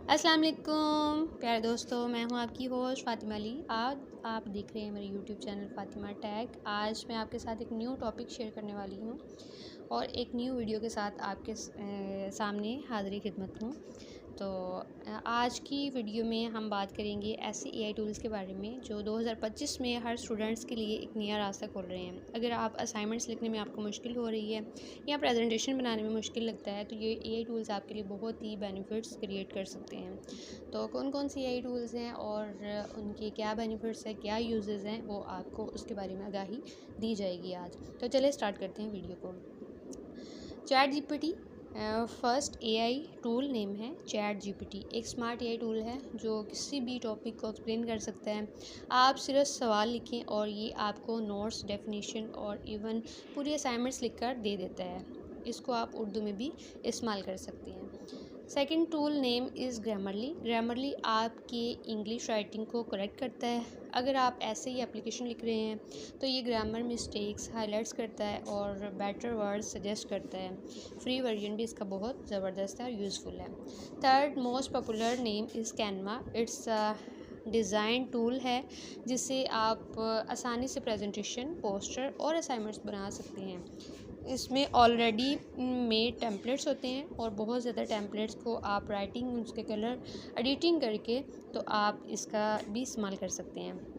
अस्सलाम वालेकुम प्यारे दोस्तों, मैं हूं आपकी होस्ट फ़ातिमा अली। आज आप देख रहे हैं मेरे यूट्यूब चैनल फ़ातिमा टैग। आज मैं आपके साथ एक न्यू टॉपिक शेयर करने वाली हूं और एक न्यू वीडियो के साथ आपके सामने हाज़िरी खिदमत हूं। तो आज की वीडियो में हम बात करेंगे ऐसे एआई टूल्स के बारे में जो 2025 में हर स्टूडेंट्स के लिए एक नया रास्ता खोल रहे हैं। अगर आप असाइनमेंट्स लिखने में आपको मुश्किल हो रही है या प्रेजेंटेशन बनाने में मुश्किल लगता है तो ये एआई टूल्स आपके लिए बहुत ही बेनिफिट्स क्रिएट कर सकते हैं। तो कौन कौन सी एआई टूल्स हैं और उनके क्या बेनिफिट्स हैं, क्या यूजेस हैं, वो आपको उसके बारे में आगाही दी जाएगी आज। तो चलिए स्टार्ट करते हैं वीडियो को। Chat GPT first AI tool name है चैट जीपीटी। एक स्मार्ट एआई टूल है जो किसी भी टॉपिक को एक्सप्लेन कर सकता है। आप सिर्फ सवाल लिखें और ये आपको नोट्स, डेफिनेशन और इवन पूरी असाइनमेंट्स लिखकर दे देता है। इसको आप उर्दू में भी इस्तेमाल कर सकते हैं। Second tool name is Grammarly. Grammarly आपकी इंग्लिश राइटिंग को करेक्ट करता है। अगर आप ऐसे ही एप्लीकेशन लिख रहे हैं तो ये ग्रामर मिस्टेक्स हाइलाइट्स करता है और बेटर वर्ड्स सजेस्ट करता है। फ्री वर्जन भी इसका बहुत ज़बरदस्त है और यूज़फुल है। Third most popular name is Canva. It's design tool है जिससे आप आसानी से प्रेजेंटेशन, पोस्टर और असाइनमेंट्स बना सकते हैं। इसमें ऑलरेडी मेड टेम्पलेट्स होते हैं और बहुत ज़्यादा टेम्पलेट्स को आप राइटिंग, उसके कलर एडिटिंग करके तो आप इसका भी इस्तेमाल कर सकते हैं।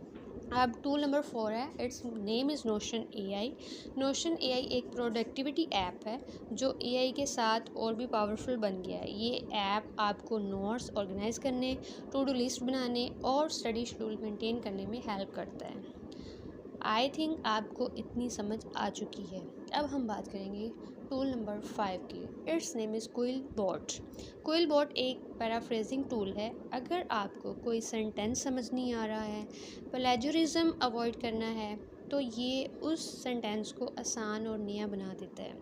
अब टूल नंबर 4 है, it's name is notion AI. Notion AI एक प्रोडक्टिविटी ऐप है जो एआई के साथ और भी पावरफुल बन गया है। ये ऐप आपको नोट्स ऑर्गेनाइज करने, टू डू लिस्ट बनाने और स्टडी शेड्यूल मेंटेन करने में हेल्प करता है। आई थिंक आपको इतनी समझ आ चुकी है। अब हम बात करेंगे टूल नंबर 5 की। It's name is QuillBot. QuillBot एक पैराफ्रेजिंग टूल है। अगर आपको कोई सेंटेंस समझ नहीं आ रहा है, प्लेजरिज्म अवॉइड करना है, तो ये उस सेंटेंस को आसान और नया बना देता है।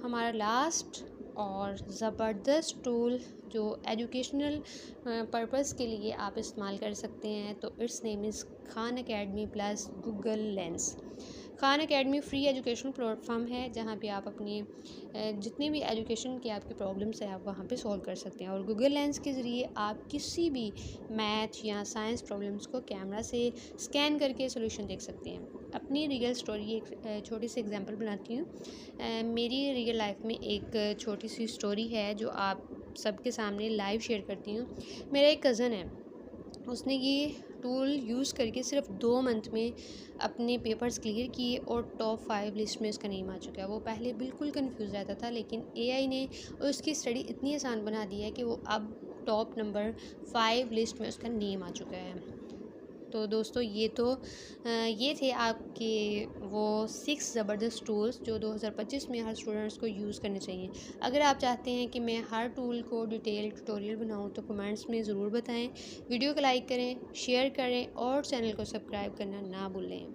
हमारा लास्ट और ज़बरदस्त टूल जो एजुकेशनल पर्पस के लिए आप इस्तेमाल कर सकते हैं तो it's name is Khan academy plus Google lens. Khan academy free education platform है जहाँ पे आप अपने जितने भी एजुकेशन के आपके प्रॉब्लम्स हैं आप वहाँ पे सॉल्व कर सकते हैं। और गूगल लेंस के ज़रिए आप किसी भी मैथ या साइंस प्रॉब्लम्स को कैमरा से स्कैन करके सोल्यूशन देख सकते हैं। अपनी रियल स्टोरी एक छोटी सी एग्जांपल बनाती हूँ। मेरी रियल लाइफ में एक छोटी सी स्टोरी है जो आप सबके सामने लाइव शेयर करती हूँ। मेरा एक कज़न है, उसने ये टूल यूज़ करके सिर्फ 2 मंथ में अपने पेपर्स क्लियर किए और टॉप 5 लिस्ट में उसका नेम आ चुका है। वो पहले बिल्कुल कंफ्यूज रहता था लेकिन एआई ने उसकी स्टडी इतनी आसान बना दी है कि वो अब टॉप नंबर 5 लिस्ट में उसका नेम आ चुका है। तो दोस्तों ये थे आपके वो 6 ज़बरदस्त टूल्स जो 2025 में हर स्टूडेंट्स को यूज़ करने चाहिए। अगर आप चाहते हैं कि मैं हर टूल को डिटेल ट्यूटोरियल बनाऊं तो कमेंट्स में ज़रूर बताएं। वीडियो को लाइक करें, शेयर करें और चैनल को सब्सक्राइब करना ना भूलें।